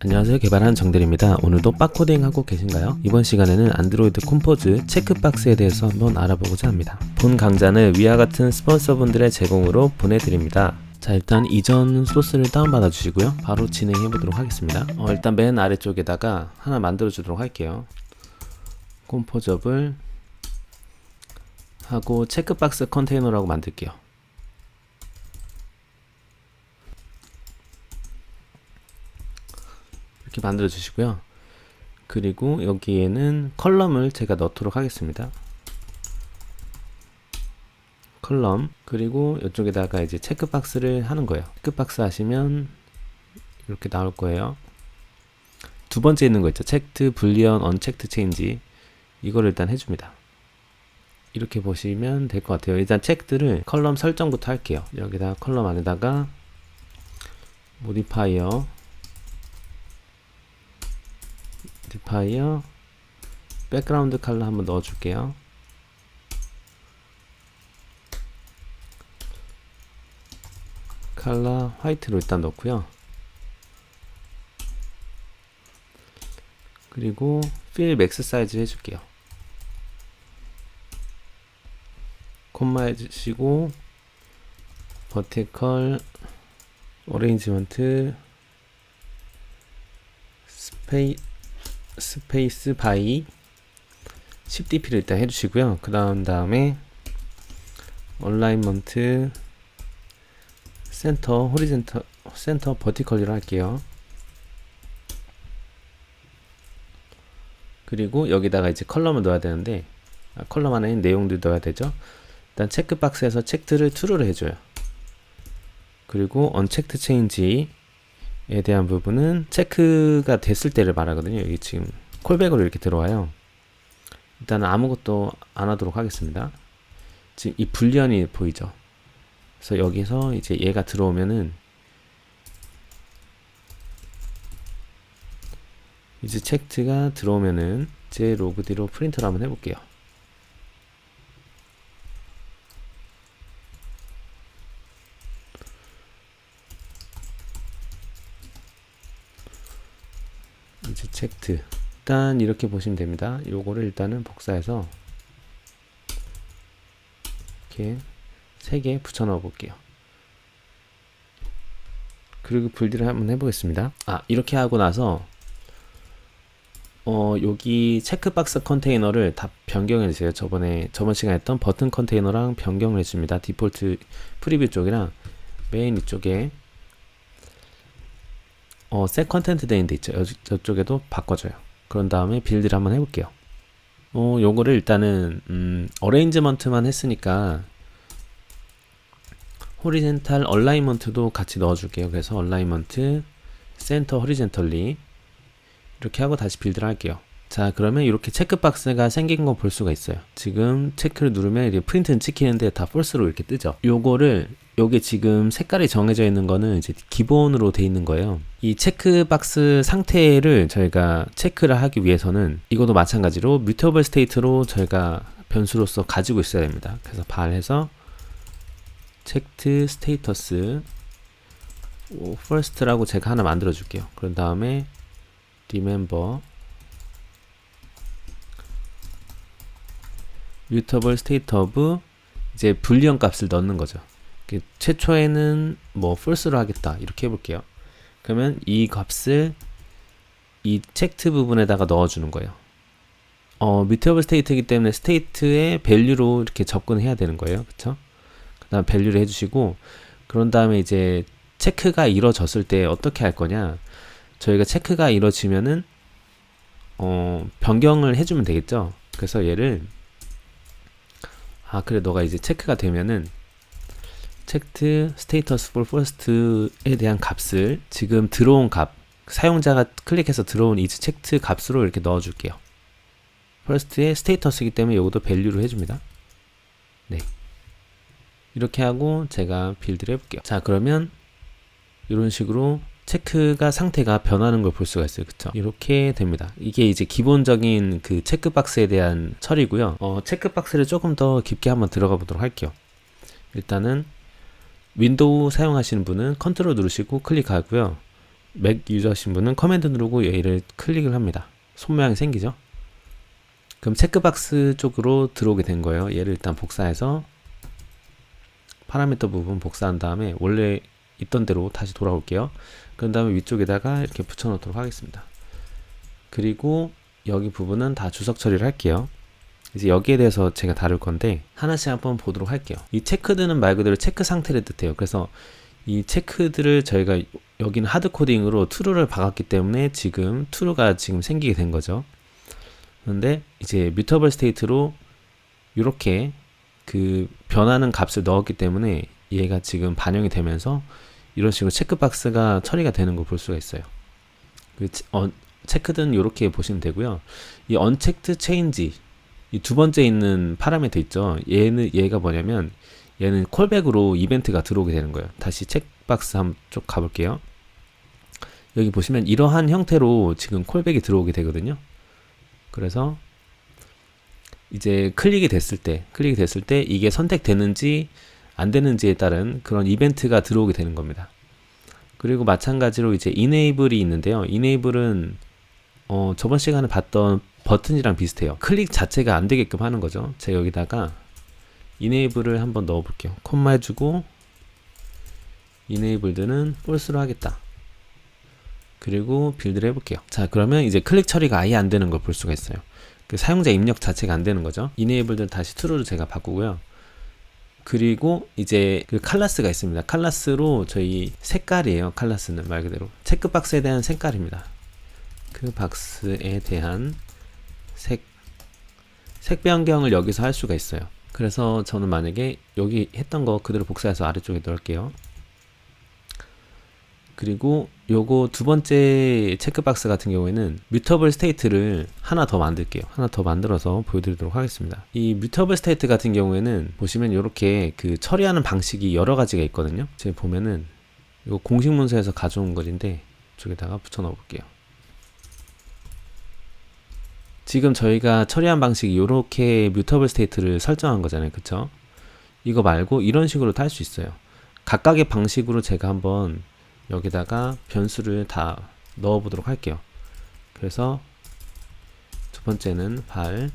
안녕하세요, 개발한 정대리입니다. 오늘도 빡코딩 하고 계신가요? 이번 시간에는 안드로이드 콤포즈 체크박스에 대해서 한번 알아보고자 합니다. 본 강좌는 위와 같은 스폰서분들의 제공으로 보내드립니다. 자, 일단 이전 소스를 다운받아 주시고요, 바로 진행해 보도록 하겠습니다. 일단 맨 아래쪽에다가 하나 만들어 주도록 할게요. 콤포저블 하고 체크박스 컨테이너라고 만들게요. 이렇게 만들어 주시고요. 그리고 여기에는 컬럼을 제가 넣도록 하겠습니다. 컬럼, 그리고 이쪽에다가 이제 체크박스를 하는 거예요. 체크박스 하시면 이렇게 나올 거예요. 두 번째 있는 거 있죠. 체크드, 불리언, 언체크드 체인지. 이거를 일단 해줍니다. 이렇게 보시면 될 것 같아요. 일단 체크드를 컬럼 설정부터 할게요. 여기다 컬럼 안에다가 모디파이어 백그라운드 컬러 한번 넣어줄게요. 컬러 화이트로 일단 넣고요. 그리고 필 맥스 사이즈 해줄게요. 콤마 해주시고 버티컬 어레인지먼트 스페이스 바이 10dp를 일단 해주시고요. 그 다음에 얼라인먼트 센터 호리젠터 센터 버티컬리로 할게요. 그리고 여기다가 이제 컬럼을 넣어야 되는데 컬럼 안에 내용들 넣어야 되죠. 일단 체크박스에서 체크를 true를 해줘요. 그리고 언체크드 체인지에 대한 부분은 체크가 됐을 때를 말하거든요. 여기 지금 콜백으로 이렇게 들어와요. 일단은 아무것도 안 하도록 하겠습니다. 지금 이 불리언이 보이죠? 그래서 여기서 이제 얘가 들어오면은 이제 체크가 들어오면은 제 로그디로 프린트를 한번 해볼게요. 이제 체크 일단 이렇게 보시면 됩니다. 요거를 일단은 복사해서 이렇게 3개 붙여 넣어 볼게요. 그리고 불디를 한번 해보겠습니다. 이렇게 하고 나서 여기 체크박스 컨테이너를 다 변경해 주세요. 저번 시간에 했던 버튼 컨테이너랑 변경을 해줍니다. 디폴트 프리뷰 쪽이랑 메인 이쪽에 셋 컨텐트 데인데 있죠. 저쪽에도 바꿔줘요. 그런 다음에 빌드를 한번 해볼게요. 요거를 일단은 어레인지먼트만 했으니까 호리젠탈 얼라인먼트도 같이 넣어줄게요. 그래서 얼라인먼트 센터 호리젠털리 이렇게 하고 다시 빌드를 할게요. 자, 그러면 이렇게 체크박스가 생긴 거 볼 수가 있어요. 지금 체크를 누르면 이렇게 프린트는 찍히는데 다 폴스로 이렇게 뜨죠. 요게 지금 색깔이 정해져 있는 거는 이제 기본으로 돼 있는 거예요. 이 체크박스 상태를 저희가 체크를 하기 위해서는 이것도 마찬가지로 뮤터블 스테이트로 저희가 변수로서 가지고 있어야 됩니다. 그래서 발해서 체크드 스테이터스 first라고 제가 하나 만들어 줄게요. 그런 다음에 remember mutable state of 이제 불리언 값을 넣는 거죠. 최초에는 뭐 false로 하겠다 이렇게 해볼게요. 그러면 이 값을 이 체크드 부분에다가 넣어주는 거예요. mutable state이기 때문에 state의 value로 이렇게 접근해야 되는 거예요. 그쵸? 그 다음 value를 해주시고 그런 다음에 이제 체크가 이루어졌을 때 어떻게 할 거냐, 저희가 체크가 이루어지면은 변경을 해주면 되겠죠. 그래서 얘를 그래 너가 이제 체크가 되면은 체크드 스테이터스 for first에 대한 값을 지금 들어온 값, 사용자가 클릭해서 들어온 이 체크드 값으로 이렇게 넣어줄게요. first의 스테이터스이기 때문에 이것도 value로 해줍니다. 네, 이렇게 하고 제가 빌드를 해볼게요. 자, 그러면 이런 식으로 체크가 상태가 변하는 걸 볼 수가 있어요. 그쵸? 이렇게 됩니다. 이게 이제 기본적인 그 체크박스에 대한 처리고요. 체크박스를 조금 더 깊게 한번 들어가 보도록 할게요. 일단은 윈도우 사용하시는 분은 컨트롤 누르시고 클릭하고요. 맥 유저신 분은 커맨드 누르고 얘를 클릭을 합니다. 손 모양이 생기죠. 그럼 체크박스 쪽으로 들어오게 된 거예요. 얘를 일단 복사해서 파라미터 부분 복사한 다음에 원래 있던 대로 다시 돌아올게요. 그런 다음에 위쪽에다가 이렇게 붙여 놓도록 하겠습니다. 그리고 여기 부분은 다 주석 처리를 할게요. 이제 여기에 대해서 제가 다룰 건데 하나씩 한번 보도록 할게요. 이 체크드는 말 그대로 체크 상태를 뜻해요. 그래서 이 체크들을 저희가 여기는 하드코딩으로 true를 박았기 때문에 지금 true가 지금 생기게 된 거죠. 그런데 이제 뮤터블 스테이트로 이렇게 그 변하는 값을 넣었기 때문에 얘가 지금 반영이 되면서 이런 식으로 체크박스가 처리가 되는 걸 볼 수가 있어요. 체크든 이렇게 보시면 되고요. 이 unchecked change 이 두 번째 있는 파라미터 있죠. 얘가 뭐냐면 얘는 콜백으로 이벤트가 들어오게 되는 거예요. 다시 체크박스 한쪽 가볼게요. 여기 보시면 이러한 형태로 지금 콜백이 들어오게 되거든요. 그래서 이제 클릭이 됐을 때 이게 선택되는지 안 되는지에 따른 그런 이벤트가 들어오게 되는 겁니다. 그리고 마찬가지로 이제 enable이 있는데요. enable은 저번 시간에 봤던 버튼이랑 비슷해요. 클릭 자체가 안 되게끔 하는 거죠. 제가 여기다가 enable을 한번 넣어 볼게요. 콤마 해주고 enabled는 false로 하겠다. 그리고 빌드를 해볼게요. 자, 그러면 이제 클릭 처리가 아예 안 되는 걸 볼 수가 있어요. 그 사용자 입력 자체가 안 되는 거죠. enabled는 다시 true로 제가 바꾸고요. 그리고 이제 그 칼라스가 있습니다. 칼라스로 저희 색깔이에요. 칼라스는 말 그대로 체크박스에 대한 색깔입니다. 그 박스에 대한 색 변경을 여기서 할 수가 있어요. 그래서 저는 만약에 여기 했던 거 그대로 복사해서 아래쪽에 넣을게요. 그리고 요거 두 번째 체크박스 같은 경우에는 뮤터블 스테이트를 하나 더 만들게요. 하나 더 만들어서 보여드리도록 하겠습니다. 이 뮤터블 스테이트 같은 경우에는 보시면 이렇게 그 처리하는 방식이 여러 가지가 있거든요. 제가 보면은 이거 공식 문서에서 가져온 글인데 이쪽에다가 붙여 넣어 볼게요. 지금 저희가 처리한 방식이 이렇게 뮤터블 스테이트를 설정한 거잖아요. 그쵸? 이거 말고 이런 식으로도 할 수 있어요. 각각의 방식으로 제가 한번 여기다가 변수를 다 넣어 보도록 할게요. 그래서 두 번째는 발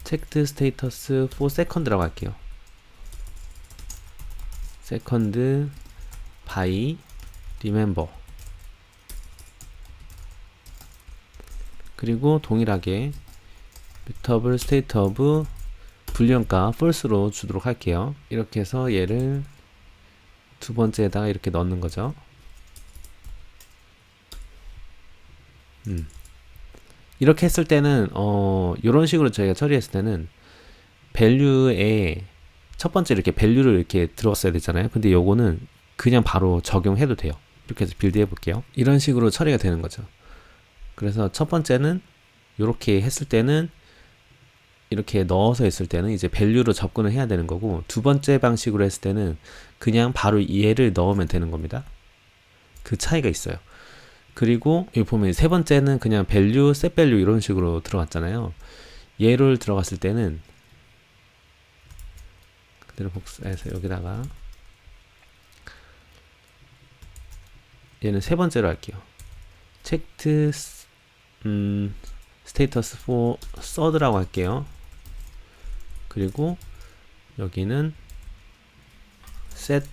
checked status for second라고 할게요. second by remember. 그리고 동일하게 mutable state of 불리언가 false로 주도록 할게요. 이렇게 해서 얘를 두 번째에다가 이렇게 넣는 거죠. 이렇게 했을 때는 이런 식으로 저희가 처리했을 때는 value에 첫 번째 이렇게 value를 이렇게 들어왔어야 되잖아요. 근데 요거는 그냥 바로 적용해도 돼요. 이렇게 해서 빌드 해볼게요. 이런 식으로 처리가 되는 거죠. 그래서 첫 번째는 이렇게 했을 때는 이렇게 넣어서 했을 때는 이제 value로 접근을 해야 되는 거고, 두 번째 방식으로 했을 때는 그냥 바로 얘를 넣으면 되는 겁니다. 그 차이가 있어요. 그리고 여기 보면 세 번째는 그냥 value, set value 이런 식으로 들어갔잖아요. 얘를 들어갔을 때는 그대로 복사해서 여기다가 얘는 세 번째로 할게요. checked status for third라고 할게요. 그리고 여기는 set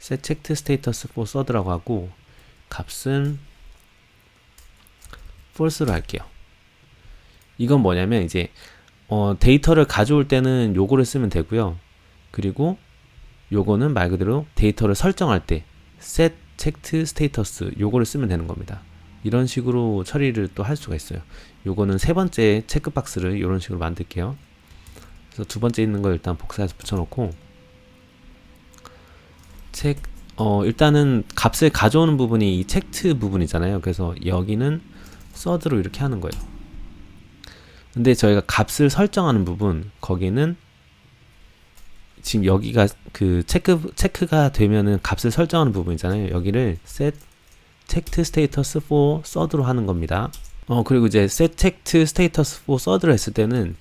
checked status for third라고 하고 값은 false로 할게요. 이건 뭐냐면 이제 데이터를 가져올 때는 요거를 쓰면 되고요. 그리고 요거는 말 그대로 데이터를 설정할 때 set checked status 요거를 쓰면 되는 겁니다. 이런 식으로 처리를 또 할 수가 있어요. 요거는 세 번째 체크박스를 이런 식으로 만들게요. 그래서 두 번째 있는 거 일단 복사해서 붙여놓고 일단은 값을 가져오는 부분이 이 체크드 부분이잖아요. 그래서 여기는 third로 이렇게 하는 거예요. 근데 저희가 값을 설정하는 부분 거기는 지금 여기가 그 체크가 되면은 값을 설정하는 부분이잖아요. 여기를 set checked status for third로 하는 겁니다. 그리고 이제 set checked status for third로 했을 때는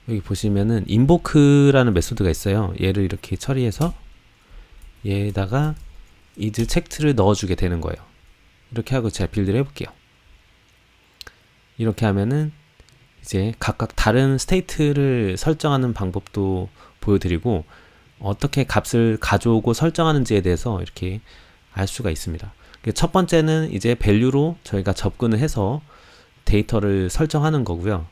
여기 보시면은 invoke라는 메소드가 있어요. 얘를 이렇게 처리해서 얘에다가 is checked를 넣어주게 되는 거예요. 이렇게 하고 제가 빌드를 해볼게요. 이렇게 하면은 이제 각각 다른 스테이트를 설정하는 방법도 보여드리고 어떻게 값을 가져오고 설정하는지에 대해서 이렇게 알 수가 있습니다. 첫 번째는 이제 밸류로 저희가 접근을 해서 데이터를 설정하는 거고요.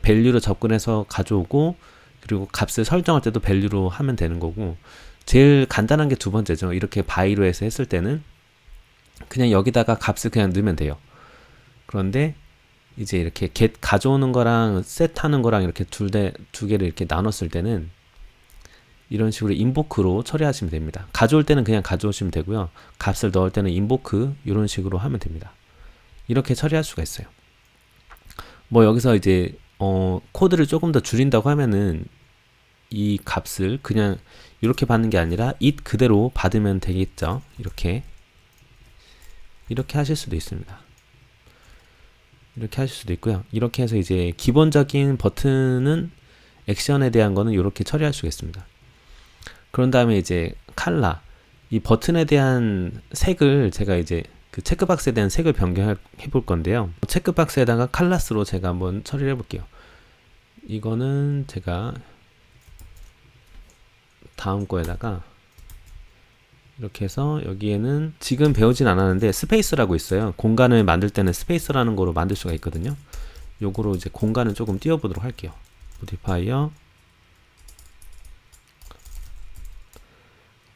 밸류로 접근해서 가져오고 그리고 값을 설정할 때도 밸류로 하면 되는 거고, 제일 간단한 게 두 번째죠. 이렇게 바이로 해서 했을 때는 그냥 여기다가 값을 그냥 넣으면 돼요. 그런데 이제 이렇게 get 가져오는 거랑 set 하는 거랑 이렇게 두 개를 이렇게 나눴을 때는 이런 식으로 인보크로 처리하시면 됩니다. 가져올 때는 그냥 가져오시면 되고요. 값을 넣을 때는 인보크 이런 식으로 하면 됩니다. 이렇게 처리할 수가 있어요. 뭐 여기서 이제 코드를 조금 더 줄인다고 하면은 이 값을 그냥 이렇게 받는 게 아니라 it 그대로 받으면 되겠죠. 이렇게 하실 수도 있습니다. 이렇게 하실 수도 있고요. 이렇게 해서 이제 기본적인 버튼은 액션에 대한 거는 이렇게 처리할 수가 있습니다. 그런 다음에 이제 컬러, 이 버튼에 대한 색을 제가 이제 그 체크박스에 대한 색을 변경해 볼 건데요. 체크박스에다가 칼라스로 제가 한번 처리를 해 볼게요. 이거는 제가 다음 거에다가 이렇게 해서 여기에는 지금 배우진 않았는데 스페이스라고 있어요. 공간을 만들 때는 스페이스라는 거로 만들 수가 있거든요. 요거로 이제 공간을 조금 띄워보도록 할게요. 모디파이어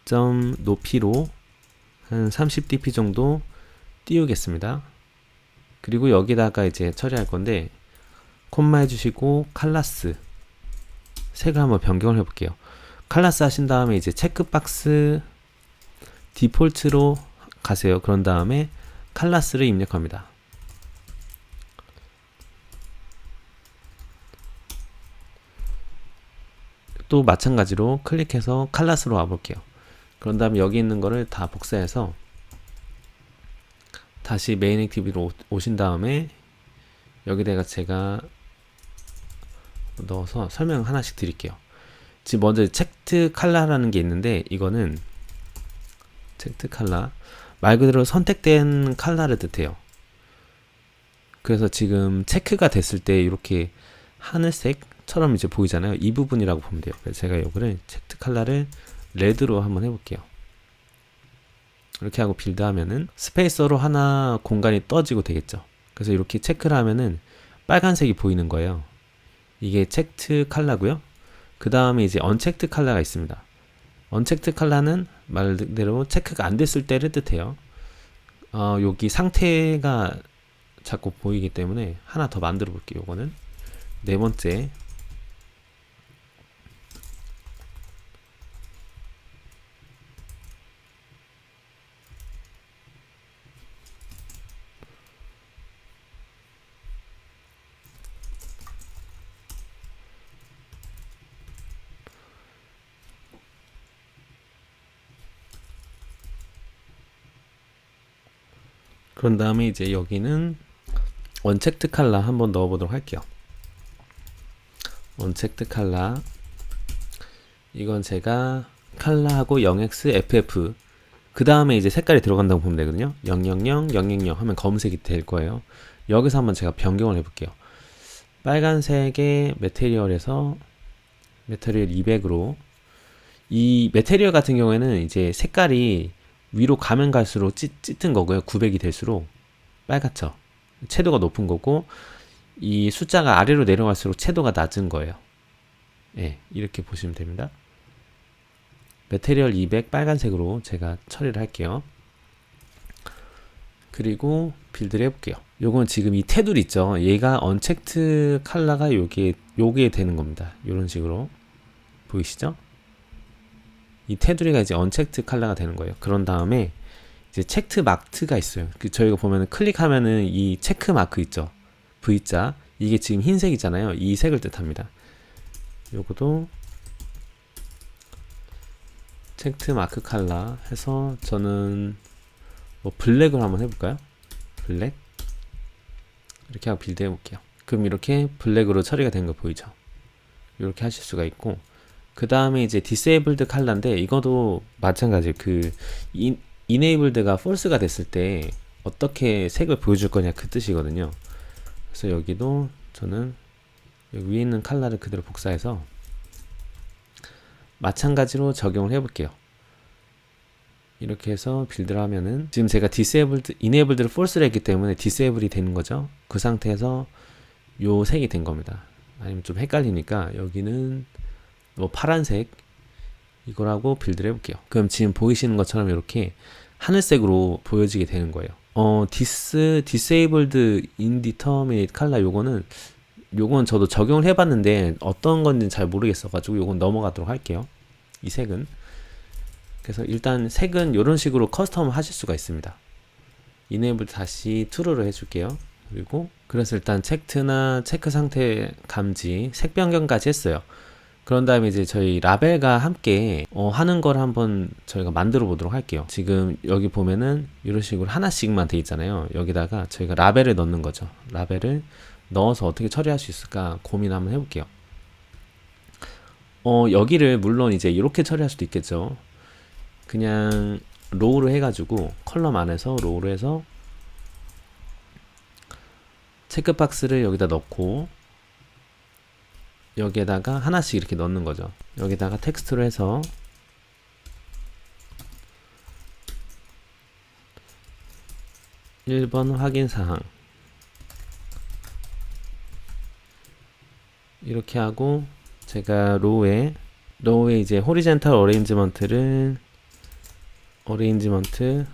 점 높이로 한 30dp 정도 띄우겠습니다. 그리고 여기다가 이제 처리할 건데 콤마 해주시고 칼라스 색을 한번 변경을 해볼게요. 칼라스 하신 다음에 이제 체크박스 디폴트로 가세요. 그런 다음에 칼라스를 입력합니다. 또 마찬가지로 클릭해서 칼라스로 와볼게요. 그런 다음에 여기 있는 거를 다 복사해서 다시 메인 액티비티로 오신 다음에 여기다가 제가 넣어서 설명 하나씩 드릴게요. 지금 먼저 체크드 컬러라는 게 있는데 이거는 체크드 컬러 말 그대로 선택된 컬러를 뜻해요. 그래서 지금 체크가 됐을 때 이렇게 하늘색처럼 이제 보이잖아요. 이 부분이라고 보면 돼요. 그래서 제가 요거를 체크드 컬러를 레드로 한번 해볼게요. 이렇게 하고 빌드하면은 스페이서로 하나 공간이 떠지고 되겠죠. 그래서 이렇게 체크를 하면은 빨간색이 보이는 거예요. 이게 체크드 컬러고요. 그 다음에 이제 언체크드 컬러가 있습니다. 언체크드 컬러는 말 그대로 체크가 안 됐을 때를 뜻해요. 여기 상태가 자꾸 보이기 때문에 하나 더 만들어 볼게요. 요거는 네 번째 그런 다음에 이제 여기는 언체크드 컬러 한번 넣어 보도록 할게요. 언체크드 컬러 이건 제가 컬러하고 0x ff 그 다음에 이제 색깔이 들어간다고 보면 되거든요. 000 000 하면 검은색이 될 거예요. 여기서 한번 제가 변경을 해볼게요. 빨간색의 매테리얼에서 매테리얼 200으로 이 매테리얼 같은 경우에는 이제 색깔이 위로 가면 갈수록 짙은 거고요. 900이 될수록 빨갛죠. 채도가 높은 거고 이 숫자가 아래로 내려갈수록 채도가 낮은 거예요. 예, 이렇게 보시면 됩니다. 매테리얼 200 빨간색으로 제가 처리를 할게요. 그리고 빌드를 해볼게요. 요건 지금 이 테두리 있죠. 얘가 언체크드 컬러가 요게 되는 겁니다. 이런 식으로 보이시죠? 이 테두리가 이제 언체크드 컬러가 되는 거예요. 그런 다음에 이제 체크 마크가 있어요. 저희가 보면은 클릭하면은 이 체크 마크 있죠. V자 이게 지금 흰색이잖아요. 이 색을 뜻합니다. 요것도 체크 마크 컬러 해서 저는 뭐 블랙으로 한번 해볼까요? 블랙 이렇게 하고 빌드 해볼게요. 그럼 이렇게 블랙으로 처리가 된 거 보이죠? 이렇게 하실 수가 있고 그 다음에 이제 disabled 컬러인데 이것도 마찬가지 enabled가 false가 됐을 때 어떻게 색을 보여줄 거냐 그 뜻이거든요. 그래서 여기도 저는 여기 위에 있는 컬러를 그대로 복사해서 마찬가지로 적용을 해 볼게요. 이렇게 해서 빌드를 하면은 지금 제가 enabled를 false를 했기 때문에 disabled이 되는 거죠. 그 상태에서 요 색이 된 겁니다. 아니면 좀 헷갈리니까 여기는 뭐 파란색 이거라고 빌드를 해볼게요. 그럼 지금 보이시는 것처럼 이렇게 하늘색으로 보여지게 되는 거예요. disabled indeterminate color 요건 저도 적용을 해봤는데 어떤 건지 잘 모르겠어가지고 요건 넘어가도록 할게요. 이 색은. 그래서 일단 색은 이런 식으로 커스텀 하실 수가 있습니다. enable 다시 true로 해줄게요. 그리고 그래서 일단 체크나 체크 상태 감지, 색 변경까지 했어요. 그런 다음에 이제 저희 라벨과 함께 하는 걸 한번 저희가 만들어 보도록 할게요. 지금 여기 보면은 이런 식으로 하나씩만 돼 있잖아요. 여기다가 저희가 라벨을 넣는 거죠. 라벨을 넣어서 어떻게 처리할 수 있을까 고민 한번 해볼게요. 여기를 물론 이제 이렇게 처리할 수도 있겠죠. 그냥 로우로 해가지고 컬럼 안에서 로우로 해서 체크박스를 여기다 넣고 여기에다가 하나씩 이렇게 넣는 거죠. 여기다가 텍스트로 해서 (1번) 확인사항 이렇게 하고 제가 로우에 이제 호리젠탈 어레인지먼트를 어레인지먼트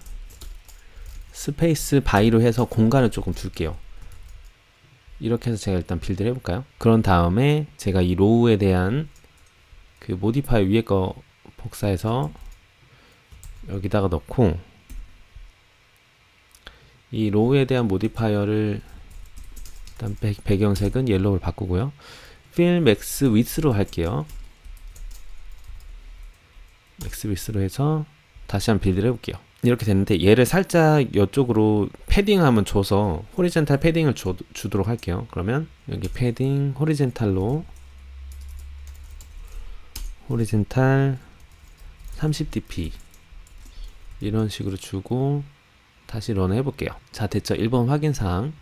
스페이스 바이로 해서 공간을 조금 줄게요. 이렇게 해서 제가 일단 빌드를 해볼까요? 그런 다음에 제가 이 로우에 대한 그 모디파이 위에 거 복사해서 여기다가 넣고 이 로우에 대한 모디파이어를 일단 배경색은 옐로우로 바꾸고요. fill max width로 할게요. max width로 해서 다시 한번 빌드를 해볼게요. 이렇게 됐는데 얘를 살짝 이쪽으로 패딩함을 줘서 호리젠탈 패딩을 주도록 할게요. 그러면 여기 패딩 호리젠탈로 호리젠탈 30dp 이런 식으로 주고 다시 런 해볼게요. 자 됐죠. 1번 확인사항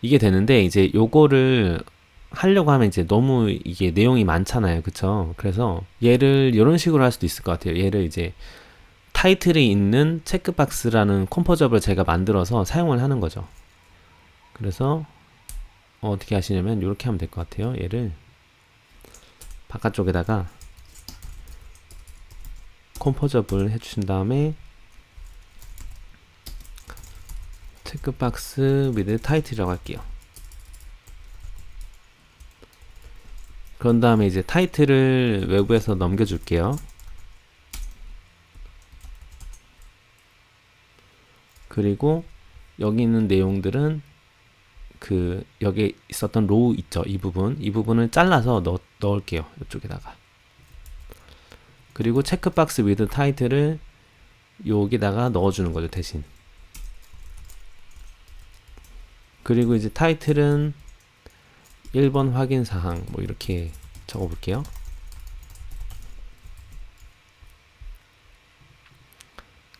이게 되는데 이제 요거를 하려고 하면 이제 너무 이게 내용이 많잖아요. 그쵸? 그래서 얘를 이런 식으로 할 수도 있을 것 같아요. 얘를 이제 타이틀이 있는 체크박스라는 컴포저블을 제가 만들어서 사용을 하는 거죠. 그래서 어떻게 하시냐면 이렇게 하면 될 것 같아요. 얘를 바깥쪽에다가 컴포저블 해주신 다음에 체크박스 with 타이틀이라고 할게요. 그런 다음에 이제 타이틀을 외부에서 넘겨줄게요. 그리고 여기 있는 내용들은 여기 있었던 로우 있죠. 이 부분을 잘라서 넣을게요. 이쪽에다가. 그리고 체크박스 with 타이틀을 여기다가 넣어주는 거죠. 대신. 그리고 이제 타이틀은 1번 확인사항 뭐 이렇게 적어볼게요.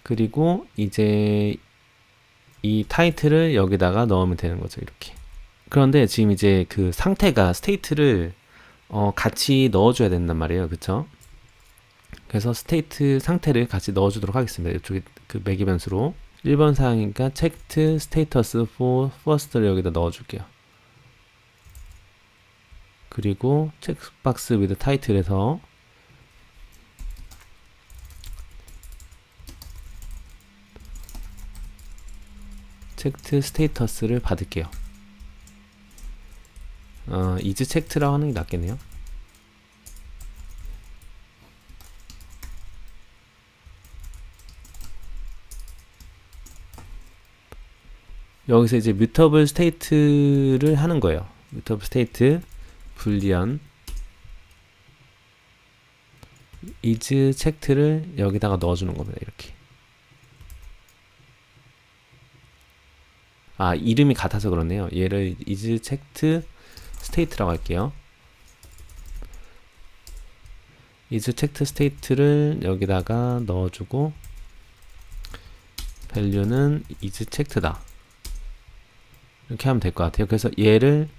그리고 이제 이 타이틀을 여기다가 넣으면 되는 거죠. 이렇게. 그런데 지금 이제 그 상태가 스테이트를 같이 넣어줘야 된단 말이에요. 그쵸? 그래서 스테이트 상태를 같이 넣어주도록 하겠습니다. 이쪽에 그 매개 변수로 1번 사항이니까 checked status for first를 여기다 넣어줄게요. 그리고 체크박스 with title에서 체크드 스테이터스를 받을게요. is checked라고 하는 게 낫겠네요. 여기서 이제 mutable state를 하는 거예요. mutable state 불리언 is checked를 여기다가 넣어주는 겁니다. 이렇게. 이름이 같아서 그렇네요. 얘를 is checked state라고 할게요. is checked state를 여기다가 넣어주고 value는 is checked다. 이렇게 하면 될 것 같아요. 그래서 얘를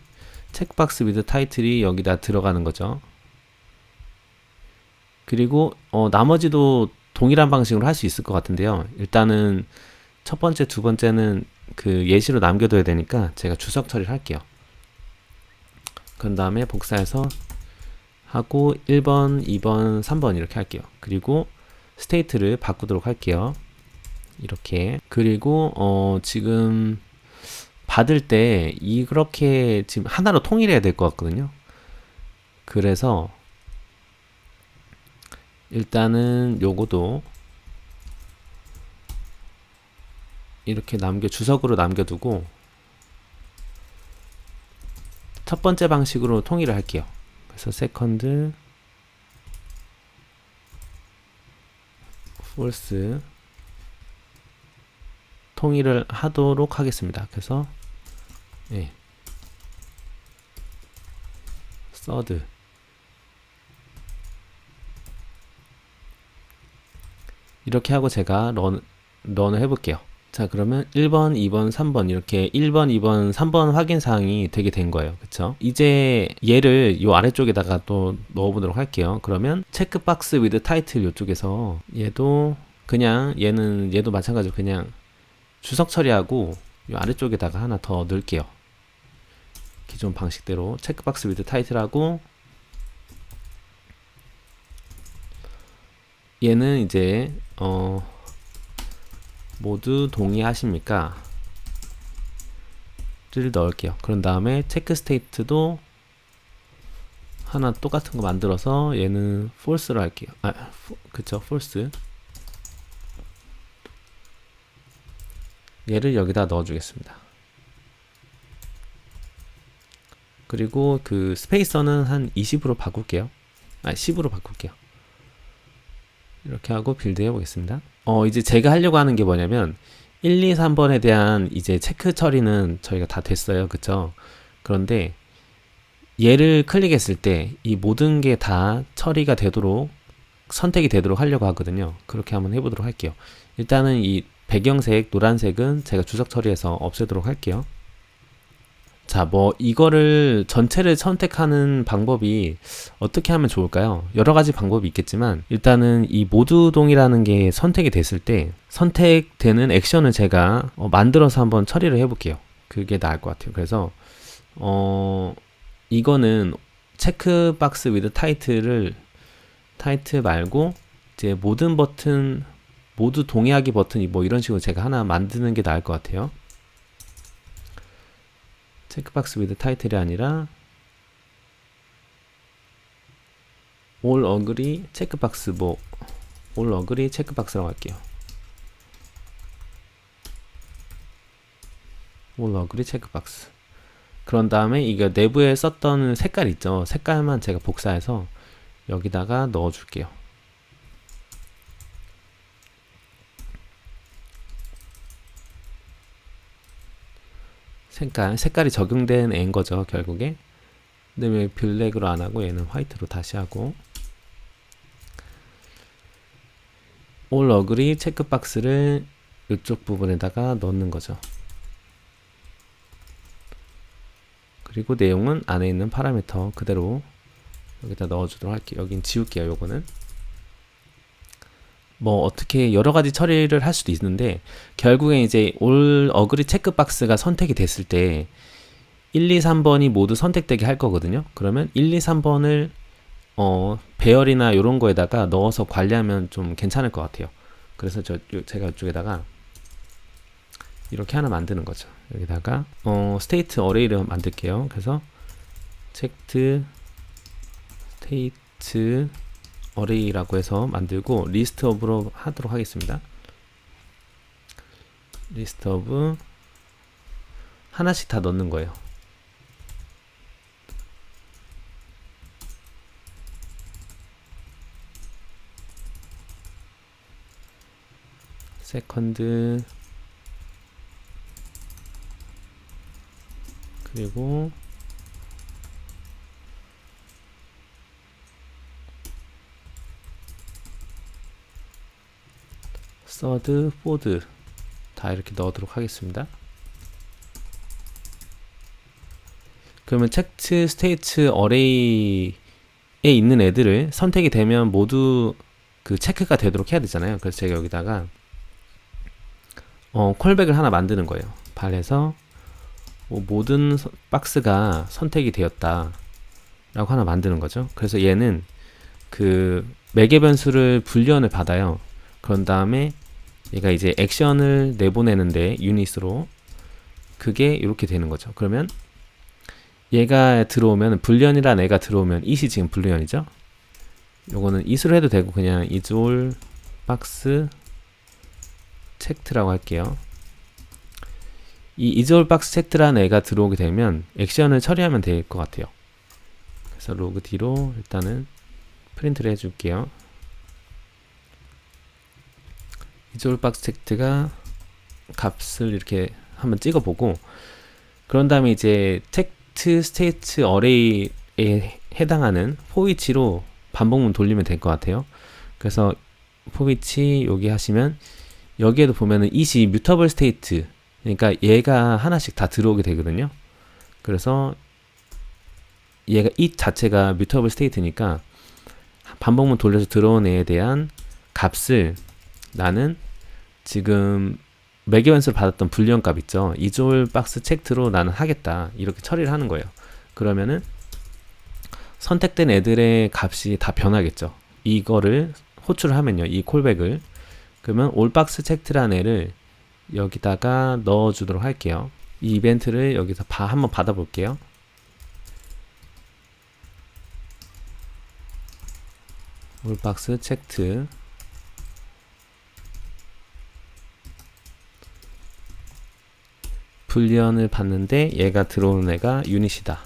체크박스 with title이 여기다 들어가는 거죠. 그리고 나머지도 동일한 방식으로 할 수 있을 것 같은데요. 일단은 첫 번째, 두 번째는 그 예시로 남겨둬야 되니까 제가 주석 처리를 할게요. 그런 다음에 복사해서 하고 1번, 2번, 3번 이렇게 할게요. 그리고 스테이트를 바꾸도록 할게요. 이렇게. 그리고 지금 받을 때 이렇게 지금 하나로 통일해야 될 것 같거든요. 그래서 일단은 요거도 이렇게 주석으로 남겨두고 첫 번째 방식으로 통일을 할게요. 그래서 세컨드 false 통일을 하도록 하겠습니다. 그래서 third 이렇게 하고 제가 런을 해볼게요. 자, 그러면 1번, 2번, 3번 이렇게 1번, 2번, 3번 확인 사항이 되게 된 거예요. 그쵸? 이제 얘를 요 아래쪽에다가 또 넣어보도록 할게요. 그러면 체크박스 with title 요쪽에서 얘도 그냥 얘도 마찬가지로 그냥 주석 처리하고 요 아래쪽에다가 하나 더 넣을게요. 기존 방식대로 체크박스 with title하고 얘는 이제 모두 동의하십니까? 를 넣을게요. 그런 다음에 체크 스테이트도 하나 똑같은 거 만들어서 얘는 false로 할게요. 그쵸, false. 얘를 여기다 넣어주겠습니다. 그리고 그 스페이서는 한 20으로 바꿀게요. 10으로 바꿀게요. 이렇게 하고 빌드 해보겠습니다. 이제 제가 하려고 하는 게 뭐냐면 1, 2, 3번에 대한 이제 체크 처리는 저희가 다 됐어요. 그쵸? 그런데 얘를 클릭했을 때 이 모든 게 다 처리가 되도록 선택이 되도록 하려고 하거든요. 그렇게 한번 해보도록 할게요. 일단은 이 배경색 노란색은 제가 주석 처리해서 없애도록 할게요. 자, 뭐 이거를 전체를 선택하는 방법이 어떻게 하면 좋을까요? 여러 가지 방법이 있겠지만 일단은 이 모두 동이라는 게 선택이 됐을 때 선택되는 액션을 제가 만들어서 한번 처리를 해볼게요. 그게 나을 것 같아요. 그래서 이거는 체크박스 with 타이틀 말고 이제 모든 버튼 모두 동의하기 버튼이 뭐 이런 식으로 제가 하나 만드는 게 나을 것 같아요. 체크박스 with title이 아니라 all agree 체크박스 all agree 체크박스라고 할게요. all agree 체크박스. 그런 다음에 이거 내부에 썼던 색깔 있죠. 색깔만 제가 복사해서 여기다가 넣어줄게요. 색깔이 적용된 애인 거죠, 결국에. 근데 왜 블랙으로 안 하고 얘는 화이트로 다시 하고 all agree 체크박스를 이쪽 부분에다가 넣는 거죠. 그리고 내용은 안에 있는 파라미터 그대로 여기다 넣어주도록 할게요. 여긴 지울게요. 요거는 뭐 어떻게 여러 가지 처리를 할 수도 있는데 결국에 이제 all agree 체크박스가 선택이 됐을 때 1, 2, 3번이 모두 선택되게 할 거거든요. 그러면 1, 2, 3번을 배열이나 이런 거에다가 넣어서 관리하면 좀 괜찮을 것 같아요. 그래서 제가 이쪽에다가 이렇게 하나 만드는 거죠. 여기다가 스테이트 어레이를 만들게요. 그래서 체크드 스테이트 어레이라고 해서 만들고 리스트 오브로 하도록 하겠습니다. 리스트 오브 하나씩 다 넣는 거예요. 세컨드 그리고 서드, 포드 다 이렇게 넣도록 하겠습니다. 그러면 체크 스테이트 어레이에 있는 애들을 선택이 되면 모두 그 체크가 되도록 해야 되잖아요. 그래서 제가 여기다가 콜백을 하나 만드는 거예요. 발에서 모든 박스가 선택이 되었다 라고 하나 만드는 거죠. 그래서 얘는 그 매개 변수를 불리언을 받아요. 그런 다음에 얘가 이제 액션을 내보내는데 유닛으로 그게 이렇게 되는 거죠. 그러면 얘가 들어오면 불리언이란 애가 들어오면 it이 지금 불리언이죠. 요거는 it으로 해도 되고 그냥 isAll 박스 체크라고 할게요. 이 isAll 박스 체크라는 애가 들어오게 되면 액션을 처리하면 될 것 같아요. 그래서 로그 D로 일단은 프린트를 해줄게요. isAll 박스 체크가 값을 이렇게 한번 찍어보고 그런 다음에 이제 체크 스테이트 어레이에 해당하는 포위치로 반복문 돌리면 될 것 같아요. 그래서 포위치 여기 하시면 여기에도 보면은 it이 뮤터블 스테이트 그러니까 얘가 하나씩 다 들어오게 되거든요. 그래서 얘가 it 자체가 뮤터블 스테이트니까 반복문 돌려서 들어온 애에 대한 값을 나는 지금 매개 변수를 받았던 불리언 값 있죠. isAll 박스 체크로 나는 하겠다. 이렇게 처리를 하는 거예요. 그러면은 선택된 애들의 값이 다 변하겠죠. 이거를 호출을 하면요. 이 콜백을 그러면 all 박스 체크라는 애를 여기다가 넣어주도록 할게요. 이 이벤트를 여기서 한번 받아볼게요. all 박스 체크 불리언을 받는데 얘가 들어오는 애가 유닛이다.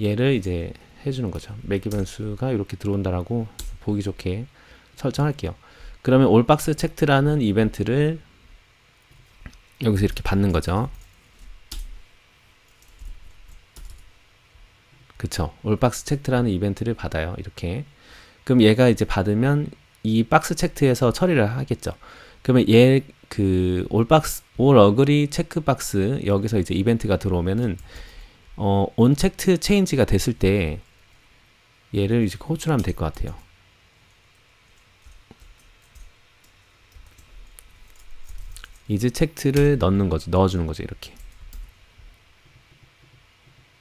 얘를 이제 해주는 거죠. 매개 변수가 이렇게 들어온다라고 보기 좋게 설정할게요. 그러면 all 박스 체크라는 이벤트를 여기서 이렇게 받는 거죠. 그쵸? all 박스 체크라는 이벤트를 받아요. 이렇게. 그럼 얘가 이제 받으면 이 박스 체크에서 처리를 하겠죠. 그러면 얘 그 all agree 체크 박스 여기서 이제 이벤트가 들어오면은 on checked change가 됐을 때 얘를 이제 호출하면 될 것 같아요. is checked를 넣어주는 거죠.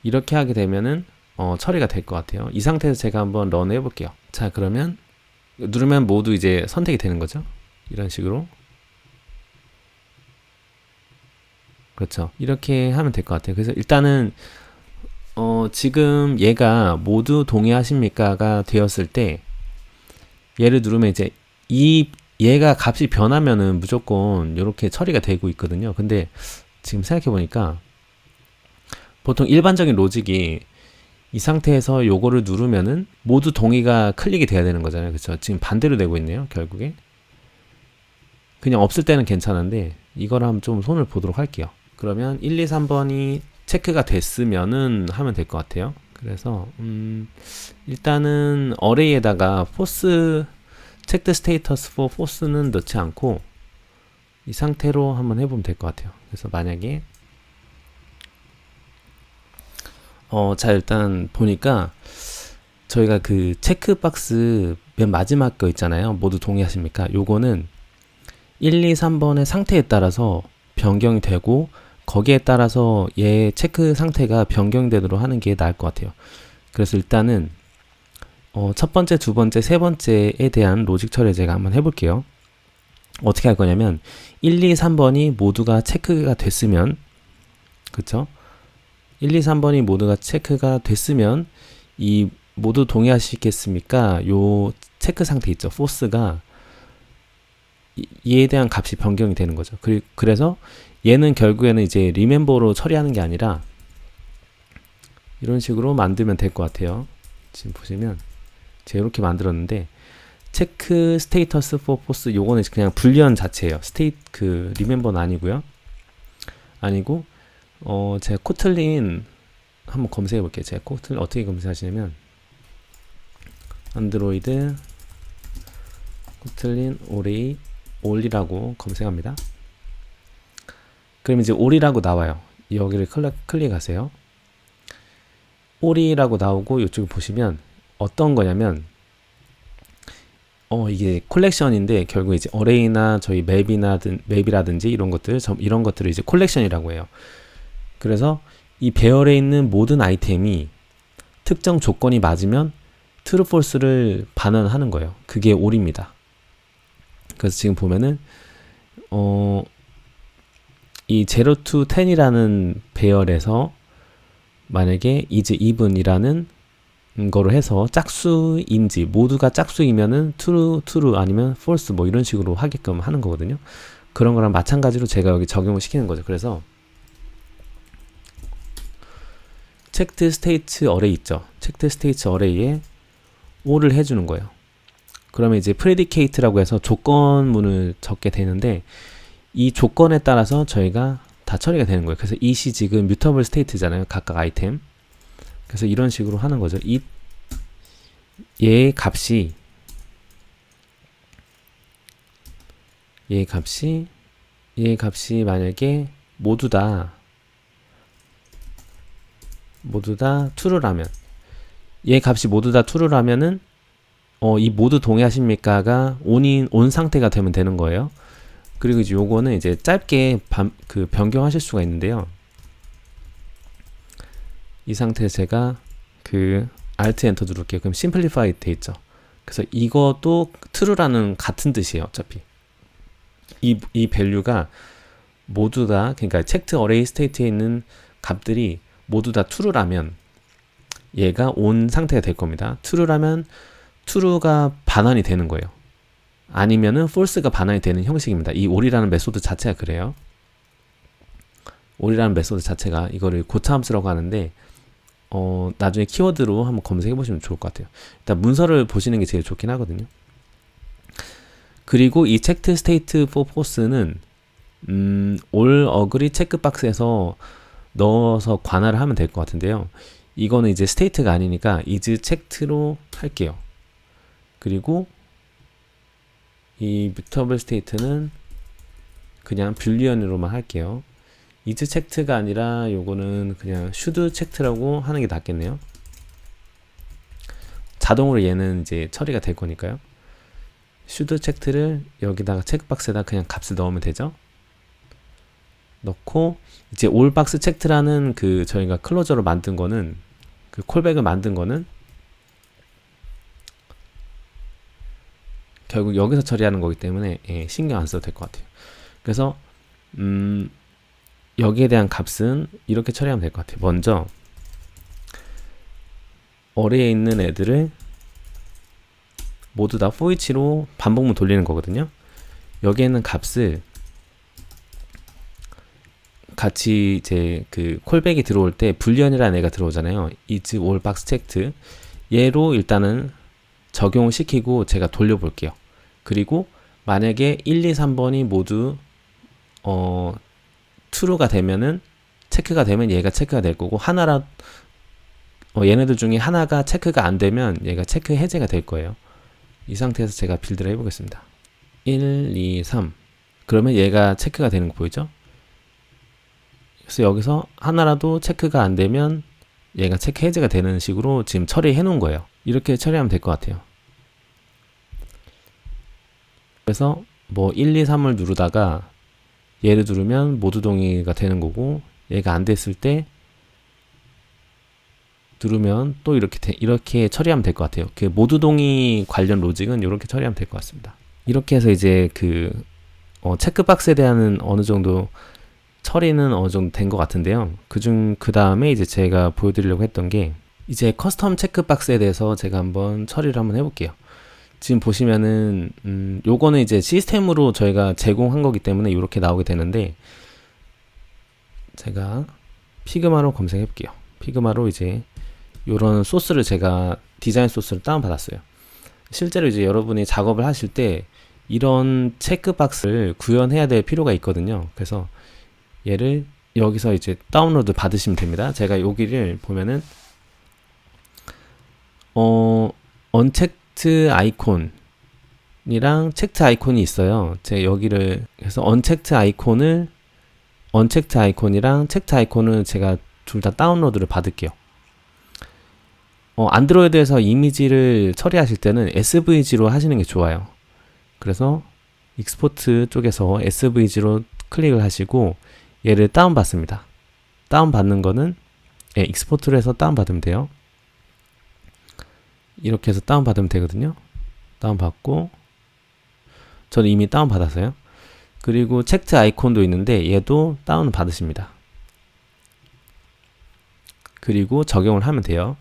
이렇게 하게 되면은 처리가 될 것 같아요. 이 상태에서 제가 한번 런 해볼게요. 자, 그러면 누르면 모두 이제 선택이 되는 거죠. 이런 식으로. 그렇죠. 이렇게 하면 될 것 같아요. 그래서 일단은 지금 얘가 모두 동의하십니까가 되었을 때 얘를 누르면 이제 얘가 값이 변하면은 무조건 이렇게 처리가 되고 있거든요. 근데 지금 생각해 보니까 보통 일반적인 로직이 이 상태에서 요거를 누르면은 모두 동의가 클릭이 돼야 되는 거잖아요. 그렇죠? 지금 반대로 되고 있네요. 결국에 그냥 없을 때는 괜찮은데 이거를 한번 좀 손을 보도록 할게요. 그러면 1, 2, 3번이 체크가 됐으면은 하면 될 것 같아요. 그래서 일단은 어레이에다가 force checked status for force는 넣지 않고 이 상태로 한번 해보면 될 것 같아요. 그래서 만약에 자, 일단 보니까 저희가 그 체크박스 맨 마지막 거 있잖아요. 모두 동의하십니까? 요거는 1, 2, 3번의 상태에 따라서 변경이 되고 거기에 따라서 얘 체크 상태가 변경되도록 하는 게 나을 것 같아요. 그래서 일단은 첫 번째, 두 번째, 세 번째에 대한 로직 처리 제가 한번 해볼게요. 어떻게 할 거냐면 1, 2, 3번이 모두가 체크가 됐으면 그쵸? 1, 2, 3번이 모두가 체크가 됐으면 이 모두 동의하시겠습니까? 요 체크 상태 있죠. 포스가 얘에 대한 값이 변경이 되는 거죠. 그래서 얘는 결국에는 이제 리멤버로 처리하는 게 아니라 이런 식으로 만들면 될 것 같아요. 지금 보시면 제가 이렇게 만들었는데 체크 스테이터스 포 포스 요거는 그냥 불리언 자체예요. 그 리멤버는 아니고요. 아니고 제가 코틀린 한번 검색해 볼게요. 제가 코틀린 어떻게 검색하시냐면 안드로이드 코틀린 오레이 all이라고 검색합니다. 그럼 이제 all이라고 나와요. 여기를 클릭하세요. all이라고 나오고 이쪽에 보시면 어떤 거냐면 이게 콜렉션인데 결국 이제 어레이나 저희 맵이라든지 이런 것들을 이제 콜렉션이라고 해요. 그래서 이 배열에 있는 모든 아이템이 특정 조건이 맞으면 true, false를 반환하는 거예요. 그게 all입니다. 그래서 지금 보면은 이 0 to 10이라는 배열에서 만약에 is even이라는 거로 해서 짝수인지 모두가 짝수이면은 true 아니면 false 뭐 이런 식으로 하게끔 하는 거거든요. 그런 거랑 마찬가지로 제가 여기 적용을 시키는 거죠. 그래서 checked state array 있죠. checked state array에 all을 해주는 거예요. 그러면 이제 predicate라고 해서 조건문을 적게 되는데 이 조건에 따라서 저희가 다 처리가 되는 거예요. 그래서 it이 지금 mutable state잖아요. 각각 아이템. 그래서 이런 식으로 하는 거죠. 얘의 값이 만약에 모두 다 true라면 얘 값이 모두 다 true라면은 이 모두 동의하십니까가 on 상태가 되면 되는 거예요. 그리고 이제 요거는 이제 짧게 변경하실 수가 있는데요. 이 상태에서 제가 Alt Enter 누를게요. 그럼 Simplify 돼 있죠. 그래서 이것도 true라는 같은 뜻이에요. 어차피 이 밸류가 모두 다 그러니까 checked array state에 있는 값들이 모두 다 true라면 얘가 on 상태가 될 겁니다. true라면 true가 반환이 되는 거예요. 아니면은 false가 반환이 되는 형식입니다. 이 all이라는 메소드 자체가 그래요. all이라는 메소드 자체가 이거를 고차함수라고 하는데 나중에 키워드로 한번 검색해 보시면 좋을 것 같아요. 일단 문서를 보시는 게 제일 좋긴 하거든요. 그리고 이 checked state for false는 all agree 체크박스에서 넣어서 관할을 하면 될 것 같은데요. 이거는 이제 state가 아니니까 is checked로 할게요. 그리고 이 mutable state는 그냥 불리언으로만 할게요. is checked가 아니라 요거는 그냥 should checked라고 하는 게 낫겠네요. 자동으로 얘는 이제 처리가 될 거니까요. should checked를 여기다가 체크박스에다 그냥 값을 넣으면 되죠. 넣고 이제 all box checked라는 저희가 클로저로 만든 거는 콜백을 만든 거는 결국 여기서 처리하는 거기 때문에 신경 안 써도 될 것 같아요. 그래서 여기에 대한 값은 이렇게 처리하면 될 것 같아요. 먼저 어레이에 있는 애들을 모두 다 for each로 반복문 돌리는 거거든요. 여기에 있는 값을 같이 이제 콜백이 들어올 때 불리언이라는 애가 들어오잖아요. is all box checked 얘로 일단은 적용을 시키고 제가 돌려볼게요. 그리고 만약에 1, 2, 3번이 모두 true가 되면은 체크가 되면 얘가 체크가 될 거고 얘네들 중에 하나가 체크가 안 되면 얘가 체크 해제가 될 거예요. 이 상태에서 제가 빌드를 해보겠습니다. 1, 2, 3 그러면 얘가 체크가 되는 거 보이죠? 그래서 여기서 하나라도 체크가 안 되면 얘가 체크 해제가 되는 식으로 지금 처리해 놓은 거예요. 이렇게 처리하면 될 것 같아요. 그래서 뭐 1, 2, 3을 누르다가 얘를 누르면 모두 동의가 되는 거고 얘가 안 됐을 때 누르면 또 이렇게 처리하면 될 것 같아요. 모두 동의 관련 로직은 이렇게 처리하면 될 것 같습니다. 이렇게 해서 이제 체크박스에 대한 어느 정도 처리는 어느 정도 된 것 같은데요. 그 다음에 이제 제가 보여드리려고 했던 게 이제 커스텀 체크박스에 대해서 제가 한번 처리를 한번 해볼게요. 지금 보시면은 요거는 이제 시스템으로 저희가 제공한 거기 때문에 이렇게 나오게 되는데 제가 피그마로 검색해 볼게요. 피그마로 이제 요런 소스를 제가 디자인 소스를 다운받았어요. 실제로 이제 여러분이 작업을 하실 때 이런 체크박스를 구현해야 될 필요가 있거든요. 그래서 얘를 여기서 이제 다운로드 받으시면 됩니다. 제가 여기를 보면은 언체크드 아이콘 체크드 아이콘이 있어요. 제가 여기를 해서 언체크드 아이콘이랑 체크드 아이콘을 제가 둘 다 다운로드를 받을게요. 안드로이드에서 이미지를 처리하실 때는 SVG로 하시는 게 좋아요. 그래서 익스포트 쪽에서 SVG로 클릭을 하시고 얘를 다운받습니다. 다운받는 거는 익스포트를 해서 다운받으면 돼요. 이렇게 해서 다운받으면 되거든요. 다운받고 저는 이미 다운받았어요. 그리고 체크드 아이콘도 있는데 얘도 다운 받으십니다. 그리고 적용을 하면 돼요.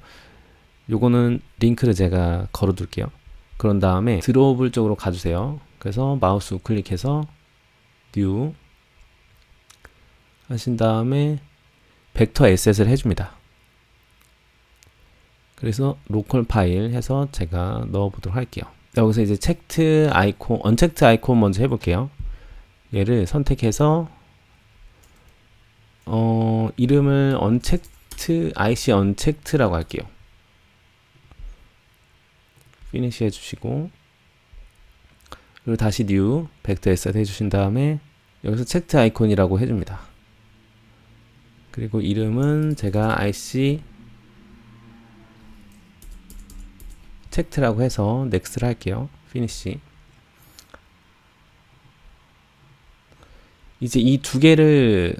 요거는 링크를 제가 걸어 둘게요. 그런 다음에 드로우블 쪽으로 가주세요. 그래서 마우스 우클릭해서 뉴 하신 다음에 벡터 에셋을 해줍니다. 그래서 로컬 파일 해서 제가 넣어보도록 할게요. 여기서 이제 체크드 아이콘, 언체크드 아이콘 먼저 해볼게요. 얘를 선택해서 이름을 IC 언체크드라고 할게요. 피니시 해주시고 그리고 다시 뉴 벡터 에셋 해주신 다음에 여기서 체크드 아이콘이라고 해줍니다. 그리고 이름은 제가 IC 체크드라고 해서 넥스트를 할게요. 피니시. 이제 이 두 개를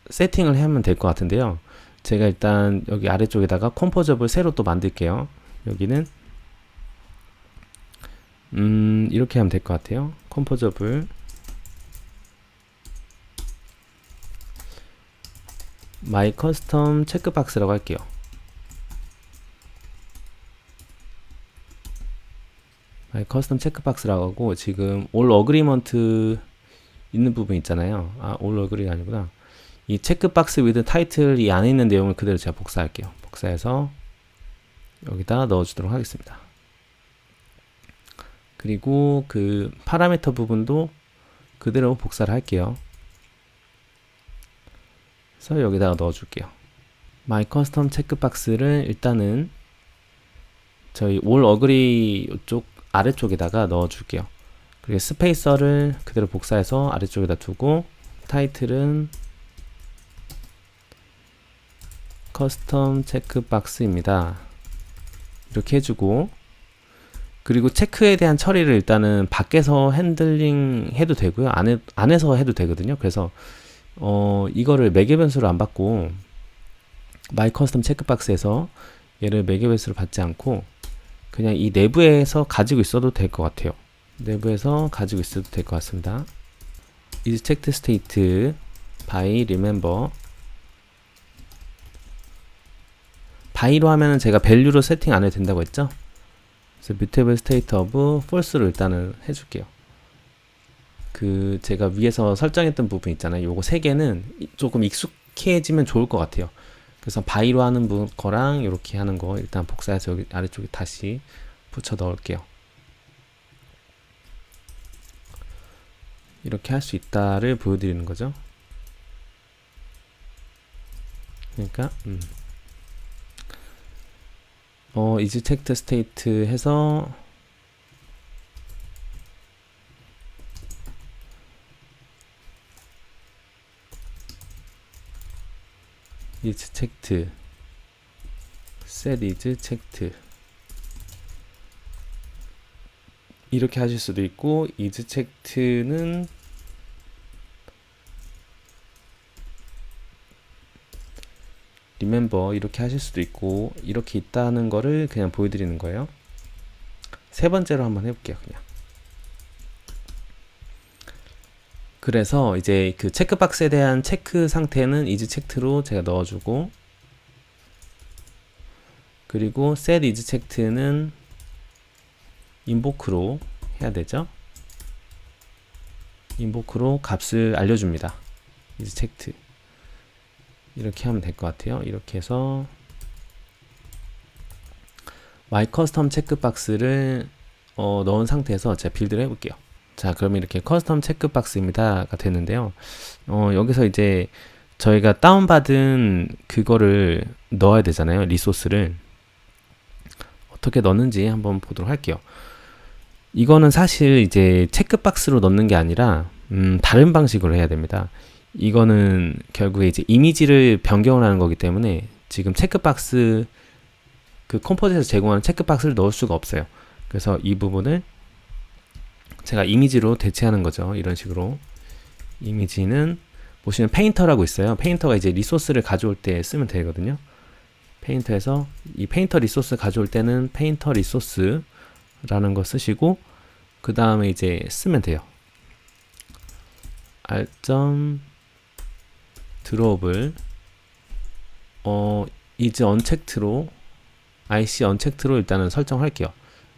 세팅을 하면 될 것 같은데요. 제가 일단 여기 아래쪽에다가 컴포저블 새로 또 만들게요. 여기는 이렇게 하면 될 것 같아요. 컴포저블 마이 커스텀 체크박스라고 할게요. 마이 커스텀 체크박스라고 하고 지금 올 어그리먼트 있는 부분 있잖아요. 올 어그리가 아니구나. 이 체크박스 위드 타이틀 이 안에 있는 내용을 그대로 제가 복사할게요. 복사해서 여기다 넣어주도록 하겠습니다. 그리고 그 파라미터 부분도 그대로 복사를 할게요. 그래서 여기다가 넣어줄게요. 마이 커스텀 체크박스를 일단은 저희 올 어그리 이쪽 아래쪽에다가 넣어줄게요. 그리고 스페이서를 그대로 복사해서 아래쪽에다 두고 타이틀은 커스텀 체크박스입니다. 이렇게 해주고 그리고 체크에 대한 처리를 일단은 밖에서 핸들링 해도 되고요. 안에서 해도 되거든요. 그래서 이거를 매개 변수로 안 받고 마이 커스텀 체크박스에서 얘를 매개 변수로 받지 않고 그냥 이 내부에서 가지고 있어도 될 것 같아요. 내부에서 가지고 있어도 될 것 같습니다. is checked state by remember by로 하면은 제가 value로 세팅 안 해도 된다고 했죠? 그래서 mutable state of false로 일단은 해줄게요. 그 제가 위에서 설정했던 부분 있잖아요. 요거 세 개는 조금 익숙해지면 좋을 것 같아요. 그래서 by로 하는 거랑 이렇게 하는 거 일단 복사해서 여기 아래쪽에 다시 붙여 넣을게요. 이렇게 할 수 있다를 보여드리는 거죠. 그러니까 is checked state 해서 is checked set is checked 이렇게 하실 수도 있고 is checked는 remember 이렇게 하실 수도 있고 이렇게 있다는 거를 그냥 보여드리는 거예요. 세 번째로 한번 해볼게요. 그냥 그래서 이제 그 체크박스에 대한 체크 상태는 is checked로 제가 넣어주고 그리고 set is checked는 invoke로 해야 되죠. invoke로 값을 알려줍니다. is checked 이렇게 하면 될 것 같아요. 이렇게 해서 my custom 체크박스를 넣은 상태에서 제가 빌드를 해볼게요. 자, 그러면 이렇게 커스텀 체크박스입니다가 됐는데요. 여기서 이제 저희가 다운받은 그거를 넣어야 되잖아요. 리소스를 어떻게 넣는지 한번 보도록 할게요. 이거는 사실 이제 체크박스로 넣는 게 아니라 다른 방식으로 해야 됩니다. 이거는 결국에 이제 이미지를 변경을 하는 거기 때문에 지금 체크박스 그 컴포즈에서 제공하는 체크박스를 넣을 수가 없어요. 그래서 이 부분을 제가 이미지로 대체하는 거죠. 이런 식으로 이미지는 보시면 페인터라고 있어요. 페인터가 이제 리소스를 가져올 때 쓰면 되거든요. 페인터에서 이 페인터 리소스 가져올 때는 페인터 리소스라는 거 쓰시고 그 다음에 이제 쓰면 돼요. 알점 드롭을 is unchecked로 IC unchecked로 일단은 설정할게요.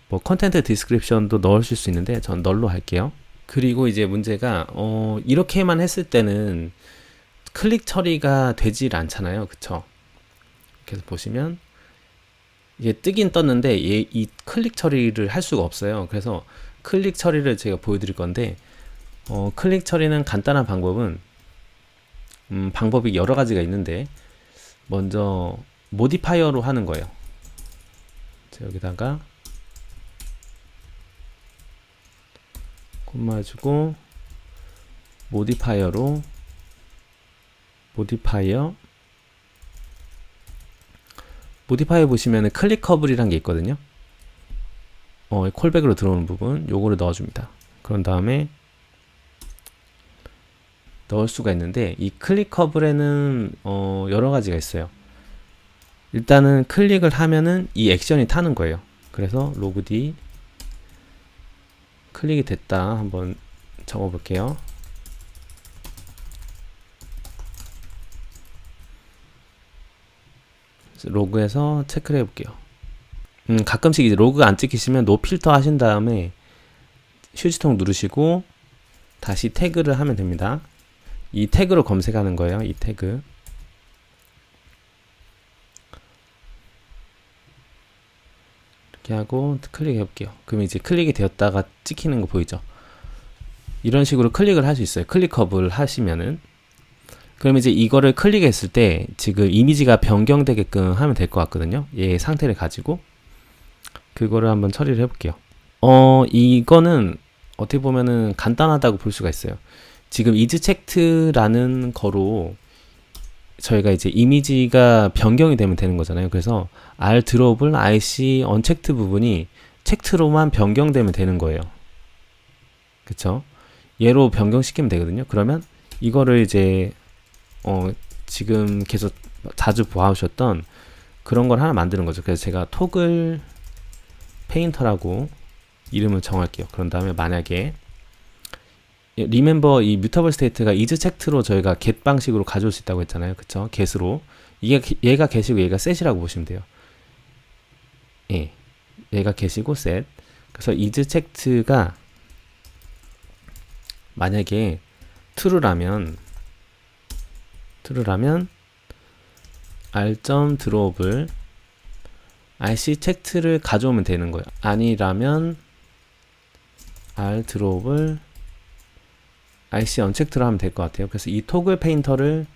뭐 컨텐트 디스크립션도 넣으실 수 있는데 전 널로 할게요. 그리고 이제 문제가 이렇게만 했을 때는 클릭 처리가 되질 않잖아요. 그쵸? 그래서 보시면 이게 뜨긴 떴는데 이 클릭 처리를 할 수가 없어요. 그래서 클릭 처리를 제가 보여드릴 건데 클릭 처리는 간단한 방법은 방법이 여러 가지가 있는데 먼저 모디파이어로 하는 거예요. 자, 여기다가 콤마 주고 모디파이어 보시면은 클릭 커블이란 게 있거든요. 콜백으로 들어오는 부분 요거를 넣어줍니다. 그런 다음에 넣을 수가 있는데 이 클릭 커블에는 여러 가지가 있어요. 일단은 클릭을 하면은 이 액션이 타는 거예요. 그래서 로그 D 클릭이 됐다 한번 적어 볼게요. 로그에서 체크를 해볼게요. 가끔씩 이제 로그가 안 찍히시면 노 필터 하신 다음에 휴지통 누르시고 다시 태그를 하면 됩니다. 이 태그로 검색하는 거예요. 이 태그. 이렇게 하고 클릭해 볼게요. 그럼 이제 클릭이 되었다가 찍히는 거 보이죠? 이런 식으로 클릭을 할 수 있어요. 클릭업을 하시면은. 그럼 이제 이거를 클릭했을 때 지금 이미지가 변경되게끔 하면 될 것 같거든요. 얘 상태를 가지고 그거를 한번 처리를 해볼게요. 이거는 어떻게 보면은 간단하다고 볼 수가 있어요. 지금 isChecked라는 거로 저희가 이제 이미지가 변경이 되면 되는 거잖아요. 그래서 R 드롭을 IC unchecked 부분이 체크로만 변경되면 되는 거예요. 그쵸? 얘로 변경시키면 되거든요. 그러면 이거를 이제 지금 계속 자주 보아오셨던 그런 걸 하나 만드는 거죠. 그래서 제가 토글 페인터라고 이름을 정할게요. 그런 다음에 만약에 리멤버 이 뮤터블 스테이트가 isChecked로 저희가 get 방식으로 가져올 수 있다고 했잖아요. 그쵸? get으로 얘가 get이고 얘가 set이라고 보시면 돼요. 예, 얘가 get이고 set. 그래서 isChecked가 만약에 true라면 r.drop을 rcchecked를 가져오면 되는 거예요. 아니라면 r.drop을 rc unchecked로 하면 될 것 같아요. 그래서 이 토글 페인터를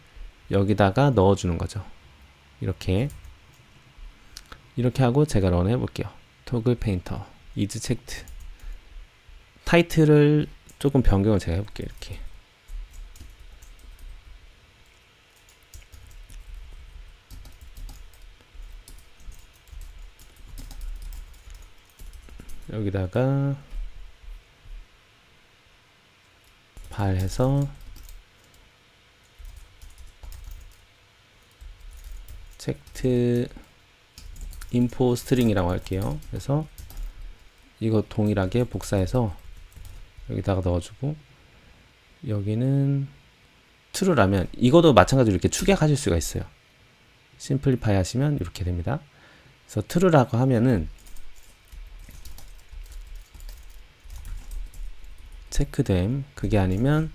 여기다가 넣어주는 거죠. 이렇게 하고 제가 런 해볼게요. 토글 페인터 is checked. 타이틀을 조금 변경을 제가 해볼게요. 이렇게 여기다가 발해서 체크드 인포 스트링이라고 할게요. 그래서 이거 동일하게 복사해서 여기다가 넣어주고 여기는 true라면 이것도 마찬가지로 이렇게 축약하실 수가 있어요. 심플리파이 하시면 이렇게 됩니다. 그래서 true라고 하면은 체크됨, 그게 아니면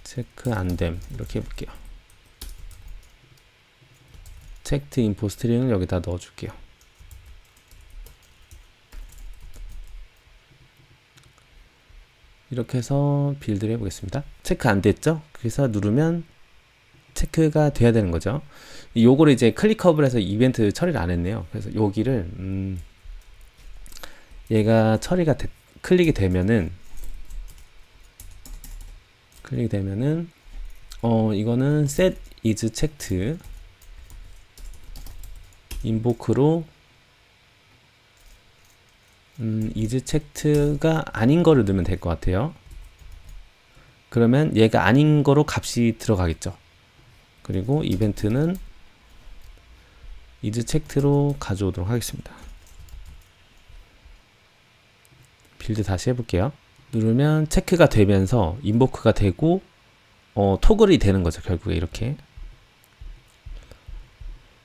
체크 안됨 이렇게 해볼게요. 체크드 인포 스트링을 여기다 넣어줄게요. 이렇게 해서 빌드를 해보겠습니다. 체크 안 됐죠? 그래서 누르면 체크가 돼야 되는 거죠. 요거를 이제 클릭업을 해서 이벤트 처리를 안 했네요. 그래서 여기를 얘가 클릭이 되면은 이거는 set is checked invoke로 is checked가 아닌 거를 넣으면 될 것 같아요. 그러면 얘가 아닌 거로 값이 들어가겠죠. 그리고 이벤트는 is checked로 가져오도록 하겠습니다. 빌드 다시 해볼게요. 누르면 체크가 되면서 인보크가 되고 토글이 되는 거죠. 결국에 이렇게.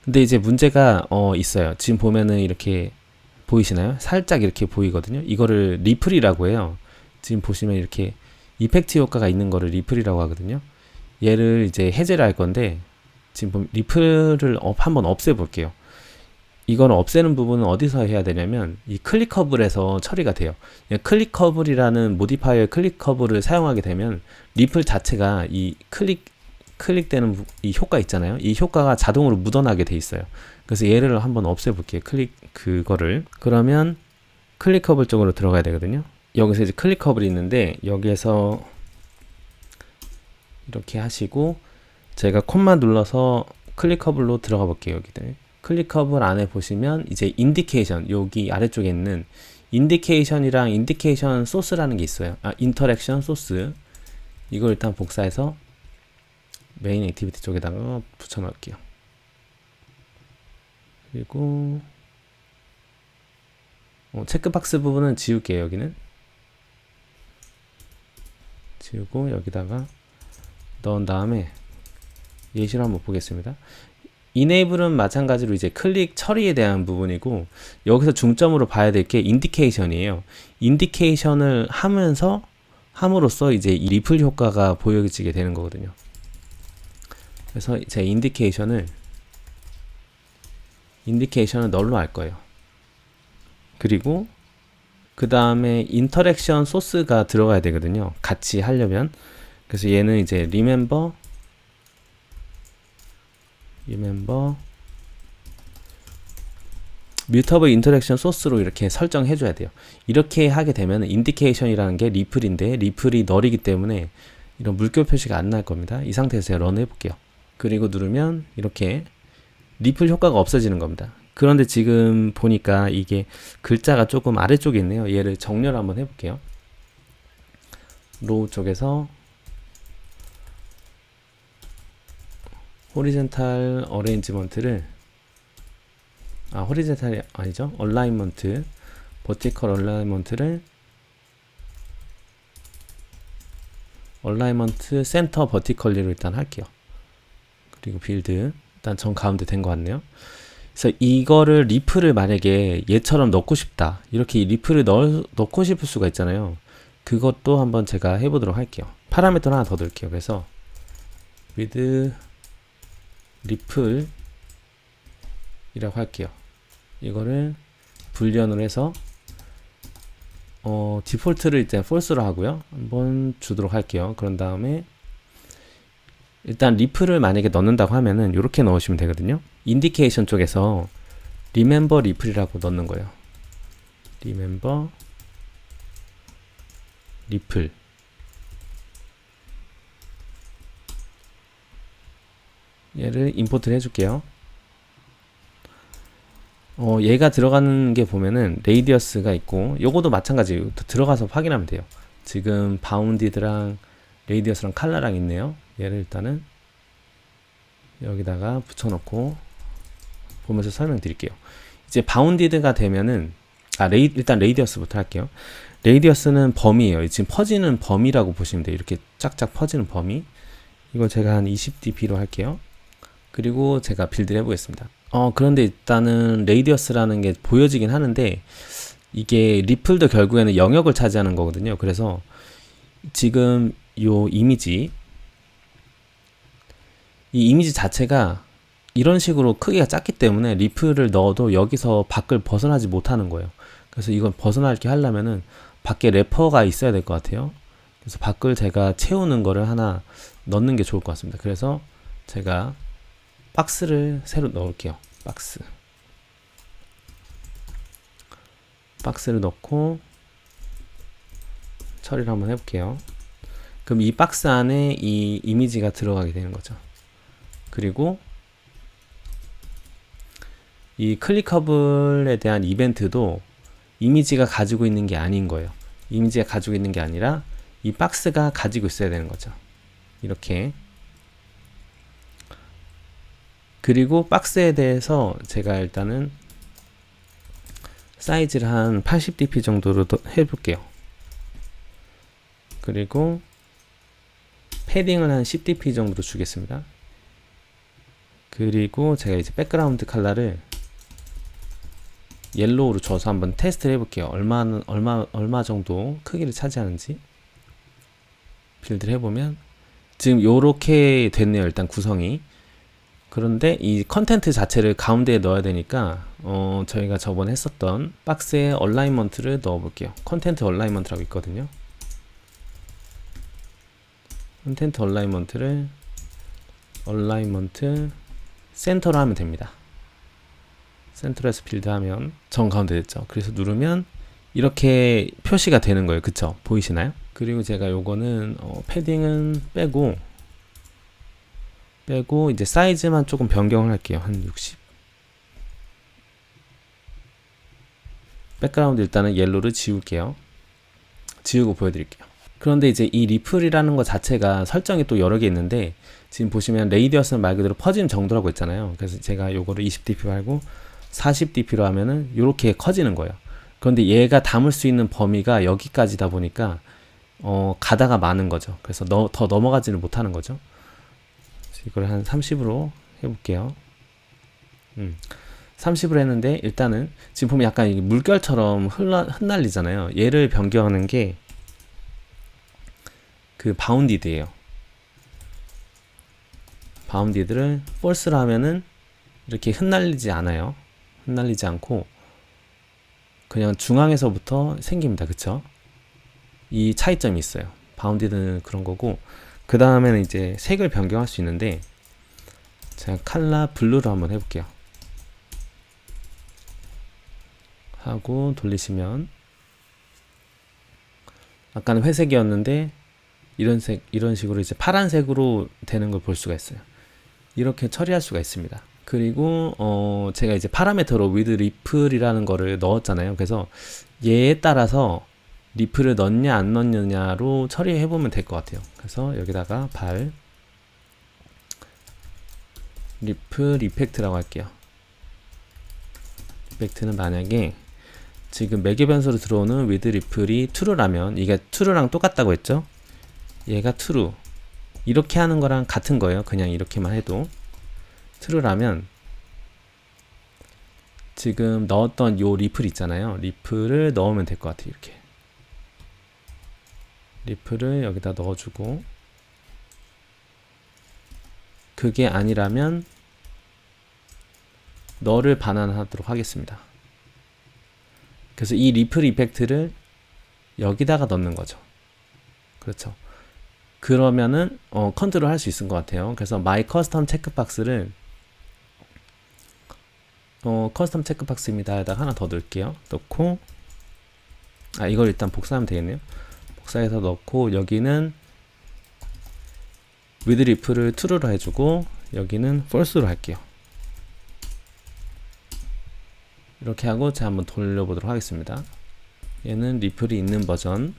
근데 이제 문제가 있어요. 지금 보면은 이렇게 보이시나요? 살짝 이렇게 보이거든요. 이거를 리플이라고 해요. 지금 보시면 이렇게 이펙트 효과가 있는 거를 리플이라고 하거든요. 얘를 이제 해제를 할 건데 지금 보면 리플을 한번 없애 볼게요. 이거는 없애는 부분은 어디서 해야 되냐면 이 클릭커블에서 처리가 돼요. 클릭커블이라는 모디파이어의 클릭커블을 사용하게 되면 리플 자체가 이 클릭되는 이 효과 있잖아요. 이 효과가 자동으로 묻어나게 돼 있어요. 그래서 얘를 한번 없애 볼게요. 그러면 클릭커블 쪽으로 들어가야 되거든요. 여기서 이제 클릭커블이 있는데 여기에서 이렇게 하시고 제가 콤만 눌러서 클릭커블로 들어가 볼게요. 여기들. 클릭커블 안에 보시면 이제 인디케이션, 여기 아래쪽에 있는 인디케이션이랑 인디케이션 소스라는 게 있어요. 인터랙션 소스. 이걸 일단 복사해서 메인 액티비티 쪽에다가 붙여 넣을게요. 그리고 체크박스 부분은 지울게요. 여기는 지우고 여기다가 넣은 다음에 예시로 한번 보겠습니다. 이네이블은 마찬가지로 이제 클릭 처리에 대한 부분이고 여기서 중점으로 봐야 될 게 인디케이션이에요. 인디케이션을 함으로써 이제 이 리플 효과가 보여지게 되는 거거든요. 그래서 제 인디케이션을 널로 할 거예요. 그리고 그 다음에 인터랙션 소스가 들어가야 되거든요. 같이 하려면. 그래서 얘는 이제 remember mutable interaction source로 이렇게 설정해 줘야 돼요. 이렇게 하게 되면 인디케이션이라는 게 리플인데 리플이 널이기 때문에 이런 물결 표시가 안 날 겁니다. 이 상태에서 제가 런 해볼게요. 그리고 누르면 이렇게 리플 효과가 없어지는 겁니다. 그런데 지금 보니까 이게 글자가 조금 아래쪽에 있네요. 얘를 정렬 한번 해볼게요. 로우 쪽에서 호리젠탈 어레인지먼트를 호리젠탈이 아니죠. 얼라인먼트 버티컬 얼라인먼트를 얼라인먼트 센터 버티컬리로 일단 할게요. 그리고 빌드 일단 정 가운데 된 것 같네요. 그래서 이거를 리플을 만약에 얘처럼 넣고 싶다 이렇게 리플을 넣고 싶을 수가 있잖아요. 그것도 한번 제가 해보도록 할게요. 파라미터 하나 더 넣을게요. 그래서 with 리플 이라고 할게요. 이거를 불리언으로 해서 디폴트를 일단 false로 하고요. 한번 주도록 할게요. 그런 다음에 일단 리플을 만약에 넣는다고 하면은 이렇게 넣으시면 되거든요. 인디케이션 쪽에서 remember 리플이라고 넣는 거예요. remember 리플 얘를 임포트를 해줄게요. 얘가 들어가는 게 보면은 레이디어스가 있고 요거도 마찬가지 들어가서 확인하면 돼요. 지금 바운디드랑 레이디어스랑 칼라랑 있네요. 얘를 일단은 여기다가 붙여놓고 보면서 설명드릴게요. 이제 바운디드가 되면은 일단 레이디어스부터 할게요. 레이디어스는 범위예요. 지금 퍼지는 범위라고 보시면 돼요. 이렇게 쫙쫙 퍼지는 범위. 이걸 제가 한 20dp로 할게요. 그리고 제가 빌드를 해보겠습니다. 그런데 일단은 레이디어스라는 게 보여지긴 하는데 이게 리플도 결국에는 영역을 차지하는 거거든요. 그래서 지금 요 이미지 이 이미지 자체가 이런 식으로 크기가 작기 때문에 리플을 넣어도 여기서 밖을 벗어나지 못하는 거예요. 그래서 이건 벗어나게 하려면은 밖에 래퍼가 있어야 될 것 같아요. 그래서 밖을 제가 채우는 거를 하나 넣는 게 좋을 것 같습니다. 그래서 제가 박스를 새로 넣을게요. 박스를 넣고 처리를 한번 해볼게요. 그럼 이 박스 안에 이 이미지가 들어가게 되는 거죠. 그리고 이 클릭커블에 대한 이벤트도 이미지가 가지고 있는 게 아닌 거예요. 이미지가 가지고 있는 게 아니라 이 박스가 가지고 있어야 되는 거죠. 이렇게. 그리고 박스에 대해서 제가 일단은 사이즈를 한 80dp 정도로 해볼게요. 그리고 패딩을 한 10dp 정도로 주겠습니다. 그리고 제가 이제 백그라운드 컬러를 옐로우로 줘서 한번 테스트를 해볼게요. 얼마 정도 크기를 차지하는지. 빌드를 해보면 지금 요렇게 됐네요. 일단 구성이. 그런데 이 컨텐트 자체를 가운데에 넣어야 되니까 저희가 저번에 했었던 박스에 얼라이먼트를 넣어 볼게요. 컨텐트 얼라이먼트라고 있거든요. 컨텐트 얼라이먼트를 얼라이먼트 센터로 하면 됩니다. 센터에서 빌드하면 정가운데 됐죠. 그래서 누르면 이렇게 표시가 되는 거예요. 그쵸? 보이시나요? 그리고 제가 요거는 패딩은 빼고 이제 사이즈만 조금 변경을 할게요. 한 60. 백그라운드 일단은 옐로우를 지울게요. 지우고 보여드릴게요. 그런데 이제 이 리플이라는 것 자체가 설정이 또 여러 개 있는데 지금 보시면 레이디어스는 말 그대로 퍼지는 정도라고 있잖아요. 그래서 제가 요거를 20dp 말고 40dp로 하면은 이렇게 커지는 거예요. 그런데 얘가 담을 수 있는 범위가 여기까지다 보니까 가다가 많은 거죠. 그래서 더 넘어가지는 못하는 거죠. 이걸 한 30으로 해볼게요. 30으로 했는데 일단은 지금 보면 약간 물결처럼 흩날리잖아요. 얘를 변경하는 게 그 바운디드예요. 바운디드를 false로 하면은 이렇게 흩날리지 않아요. 흩날리지 않고 그냥 중앙에서부터 생깁니다. 그쵸? 이 차이점이 있어요. 바운디드는 그런 거고 그 다음에는 이제 색을 변경할 수 있는데 제가 컬러 블루로 한번 해볼게요. 하고 돌리시면 아까는 회색이었는데 이런 식으로 이제 파란색으로 되는 걸 볼 수가 있어요. 이렇게 처리할 수가 있습니다. 그리고 제가 이제 파라미터로 with ripple이라는 거를 넣었잖아요. 그래서 얘에 따라서 리플을 넣냐 안 넣느냐로 처리해 보면 될 것 같아요. 그래서 여기다가 발 리플 이펙트라고 할게요. 이펙트는 만약에 지금 매개 변수로 들어오는 with ripple이 true라면 이게 true랑 똑같다고 했죠? 얘가 true 이렇게 하는 거랑 같은 거예요. 그냥 이렇게만 해도 true라면 지금 넣었던 요 리플 있잖아요. 리플을 넣으면 될 것 같아요. 이렇게 리플을 여기다 넣어주고 그게 아니라면 너를 반환하도록 하겠습니다. 그래서 이 리플 이펙트를 여기다가 넣는 거죠. 그렇죠. 그러면은 컨트롤 할 수 있을 것 같아요. 그래서 my custom 체크박스를 커스텀 체크박스입니다. 에다가 하나 더 넣을게요. 넣고 이걸 일단 복사하면 되겠네요. 복사해서 넣고 여기는 with riff를 true로 해주고 여기는 false로 할게요. 이렇게 하고 제가 한번 돌려보도록 하겠습니다. 얘는 리플이 있는 버전,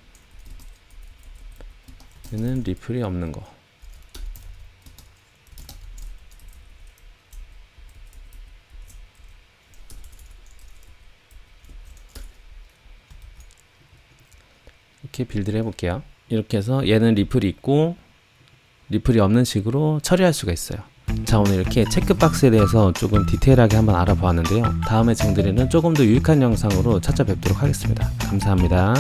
얘는 리플이 없는 거. 이렇게 빌드를 해볼게요. 이렇게 해서 얘는 리플이 있고 리플이 없는 식으로 처리할 수가 있어요. 자, 오늘 이렇게 체크박스에 대해서 조금 디테일하게 한번 알아보았는데요. 다음에 정들이는 조금 더 유익한 영상으로 찾아뵙도록 하겠습니다. 감사합니다.